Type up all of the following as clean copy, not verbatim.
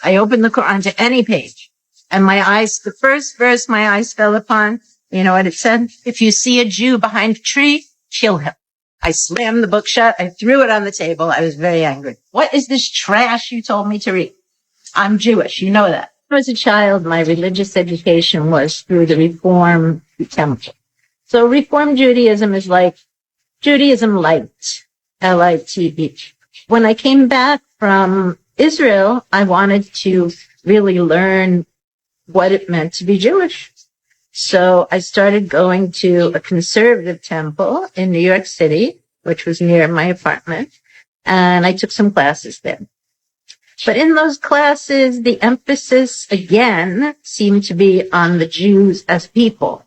I opened the Quran to any page. And the first verse my eyes fell upon, you know what it said? If you see a Jew behind a tree, kill him. I slammed the book shut. I threw it on the table. I was very angry. What is this trash you told me to read? I'm Jewish. You know that. When I was a child, my religious education was through the Reform temple. So Reform Judaism is like Judaism light, L-I-T-E. When I came back from Israel, I wanted to really learn what it meant to be Jewish. So I started going to a conservative temple in New York City, which was near my apartment, and I took some classes there. But in those classes, the emphasis again seemed to be on the Jews as people,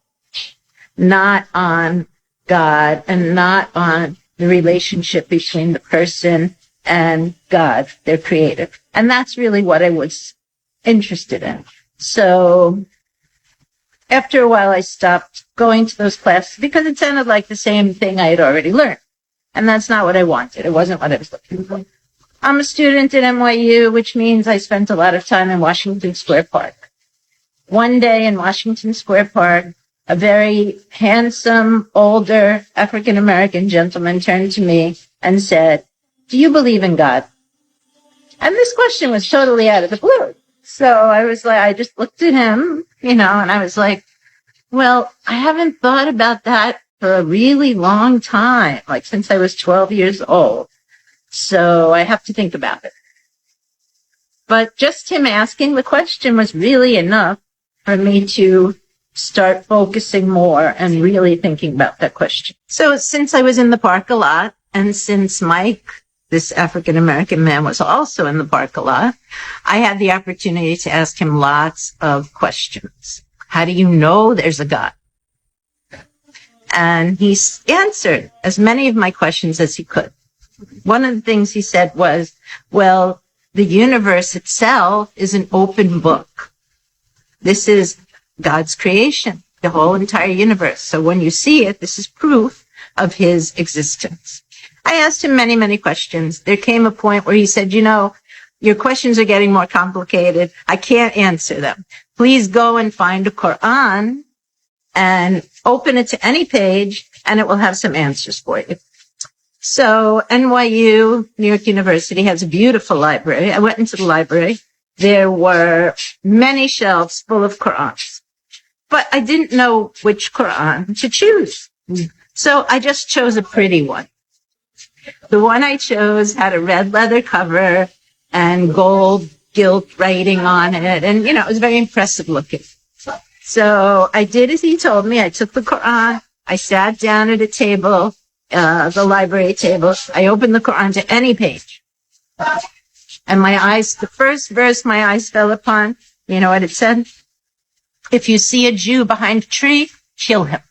not on God and not on the relationship between the person and God, their creator. And that's really what I was interested in. So after a while, I stopped going to those classes because it sounded like the same thing I had already learned. And that's not what I wanted. It wasn't what I was looking for. I'm a student at NYU, which means I spent a lot of time in Washington Square Park. One day in Washington Square Park, a very handsome, older African-American gentleman turned to me and said, "Do you believe in God?" And this question was totally out of the blue. So I was like, I just looked at him, and I was like, well, I haven't thought about that for a really long time, like since I was 12 years old. So I have to think about it. But just him asking the question was really enough for me to start focusing more and really thinking about that question. So since I was in the park a lot, and since Mike, this African-American man, was also in the park a lot, I had the opportunity to ask him lots of questions. How do you know there's a God? And he answered as many of my questions as he could. One of the things he said was, well, the universe itself is an open book. This is God's creation, the whole entire universe. So when you see it, this is proof of his existence. I asked him many, many questions. There came a point where he said, your questions are getting more complicated. I can't answer them. Please go and find a Quran and open it to any page, and it will have some answers for you. So NYU, New York University, has a beautiful library. I went into the library. There were many shelves full of Qurans, but I didn't know which Quran to choose. So I just chose a pretty one. The one I chose had a red leather cover and gold gilt writing on it. And, it was very impressive looking. So I did as he told me. I took the Quran. I sat down at a table, the library table. I opened the Quran to any page. And the first verse my eyes fell upon, you know what it said? If you see a Jew behind a tree, kill him.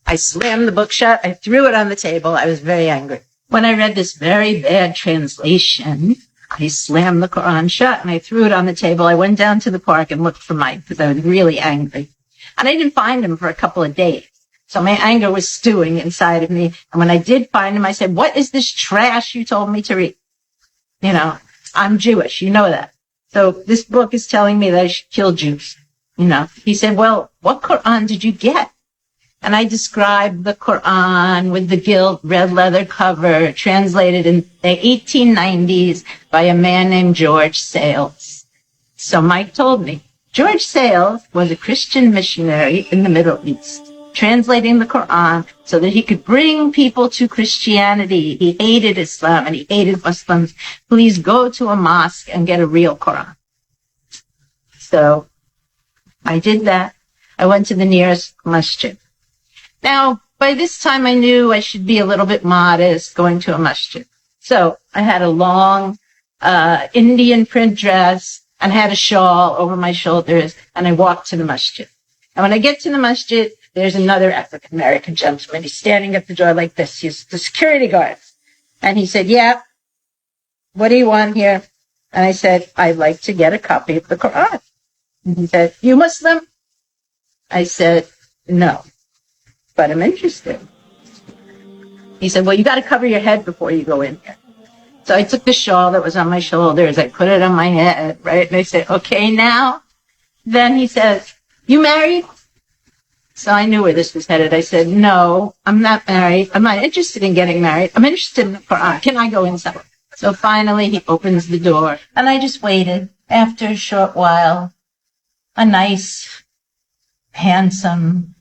I slammed the book shut. I threw it on the table. I was very angry. When I read this very bad translation, I slammed the Quran shut and I threw it on the table. I went down to the park and looked for Mike because I was really angry. And I didn't find him for a couple of days. So my anger was stewing inside of me. And when I did find him, I said, what is this trash you told me to read? I'm Jewish. You know that. So this book is telling me that I should kill Jews. He said, well, what Quran did you get? And I described the Quran with the gilt red leather cover, translated in the 1890s by a man named George Sales. So Mike told me, George Sales was a Christian missionary in the Middle East, translating the Quran so that he could bring people to Christianity. He hated Islam and he hated Muslims. Please go to a mosque and get a real Quran. So I did that. I went to the nearest masjid. Now, by this time, I knew I should be a little bit modest going to a masjid. So I had a long Indian print dress and had a shawl over my shoulders, and I walked to the masjid. And when I get to the masjid, there's another African-American gentleman. He's standing at the door like this. He's the security guard. And he said, yeah, what do you want here? And I said, I'd like to get a copy of the Quran. And he said, you Muslim? I said, no. But I'm interested. He said, well, you got to cover your head before you go in here. So I took the shawl that was on my shoulders, I put it on my head, right? And I said, okay, now. Then he says, you married? So I knew where this was headed. I said, no, I'm not married. I'm not interested in getting married. I'm interested in the Quran. Can I go inside? So finally he opens the door and I just waited. After a short while, a nice, handsome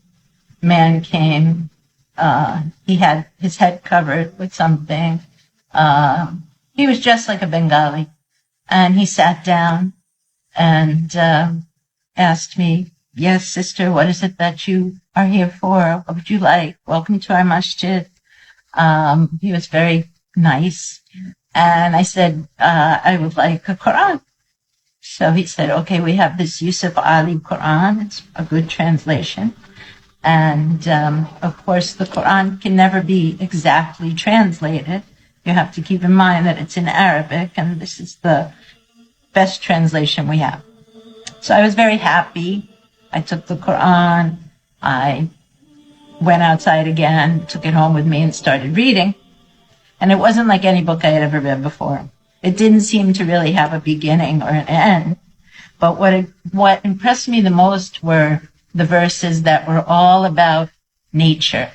man came. He had his head covered with something. He was dressed like a Bengali, and he sat down and asked me, yes, sister, what is it that you are here for? What would you like? Welcome to our masjid. He was very nice. And I said, I would like a Quran. So he said, okay, we have this Yusuf Ali Quran. It's a good translation. And, of course, the Quran can never be exactly translated. You have to keep in mind that it's in Arabic, and this is the best translation we have. So I was very happy. I took the Quran. I went outside again, took it home with me, and started reading. And it wasn't like any book I had ever read before. It didn't seem to really have a beginning or an end. But what impressed me the most were the verses that were all about nature.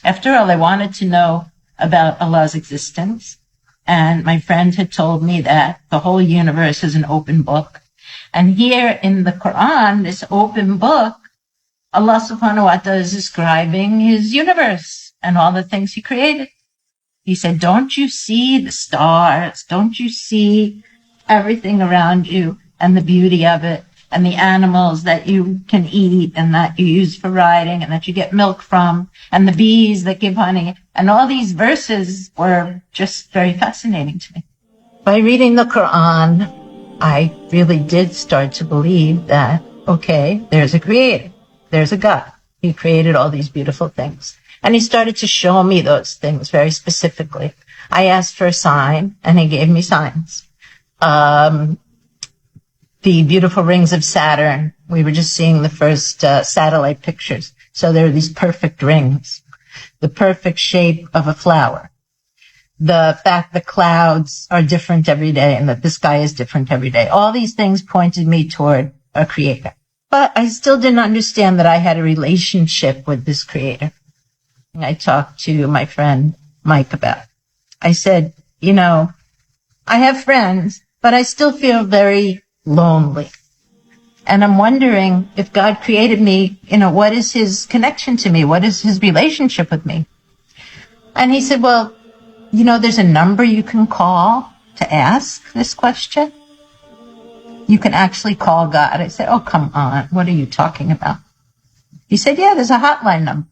After all, I wanted to know about Allah's existence. And my friend had told me that the whole universe is an open book. And here in the Quran, this open book, Allah subhanahu wa ta'ala is describing his universe and all the things he created. He said, don't you see the stars? Don't you see everything around you and the beauty of it? And the animals that you can eat and that you use for riding and that you get milk from, and the bees that give honey. And all these verses were just very fascinating to me. By reading the Quran, I really did start to believe that, okay, there's a creator, there's a God. He created all these beautiful things. And he started to show me those things very specifically. I asked for a sign, and he gave me signs. The beautiful rings of Saturn, we were just seeing the first satellite pictures. So there are these perfect rings, the perfect shape of a flower, the fact that clouds are different every day and that the sky is different every day. All these things pointed me toward a creator. But I still didn't understand that I had a relationship with this creator. I talked to my friend Mike about it. I said, you know, I have friends, but I still feel very lonely. And I'm wondering if God created me, you know, what is his connection to me? What is his relationship with me? And he said, well, you know, there's a number you can call to ask this question. You can actually call God. I said, oh, come on. What are you talking about? He said, yeah, there's a hotline number.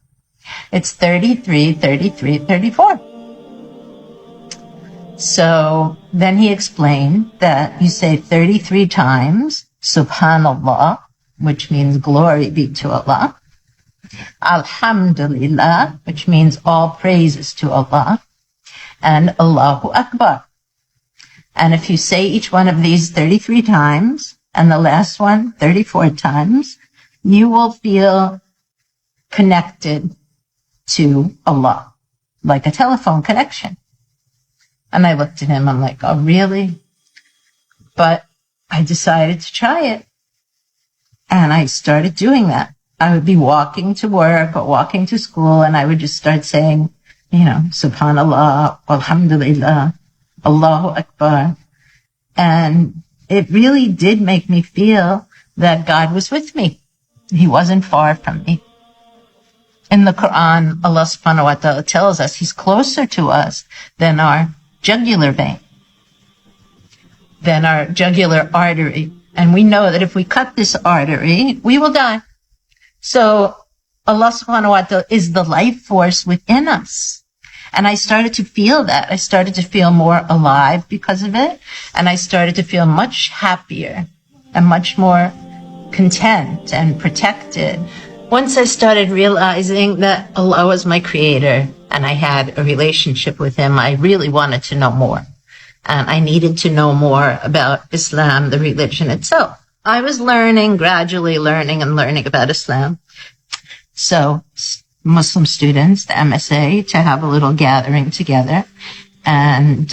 It's 33 33 34. So then he explained that you say 33 times, Subhanallah, which means glory be to Allah. Alhamdulillah, which means all praises to Allah. And Allahu Akbar. And if you say each one of these 33 times, and the last one 34 times, you will feel connected to Allah, like a telephone connection. And I looked at him, I'm like, oh, really? But I decided to try it. And I started doing that. I would be walking to work or walking to school, and I would just start saying, you know, Subhanallah, Alhamdulillah, Allahu Akbar. And it really did make me feel that God was with me. He wasn't far from me. In the Quran, Allah subhanahu wa ta'ala tells us he's closer to us than our jugular vein, than our jugular artery. And we know that if we cut this artery, we will die. So Allah subhanahu wa ta'ala is the life force within us. And I started to feel that. I started to feel more alive because of it. And I started to feel much happier and much more content and protected. Once I started realizing that Allah was my creator and I had a relationship with him, I really wanted to know more. And I needed to know more about Islam, the religion itself. I was gradually learning about Islam. So Muslim students, the MSA, to have a little gathering together. And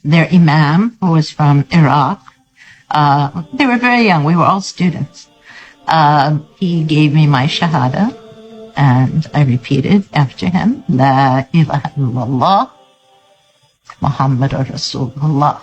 their imam, who was from Iraq, they were very young. We were all students. He gave me my shahada, and I repeated after him, La ilaha illallah, Muhammad Rasulullah.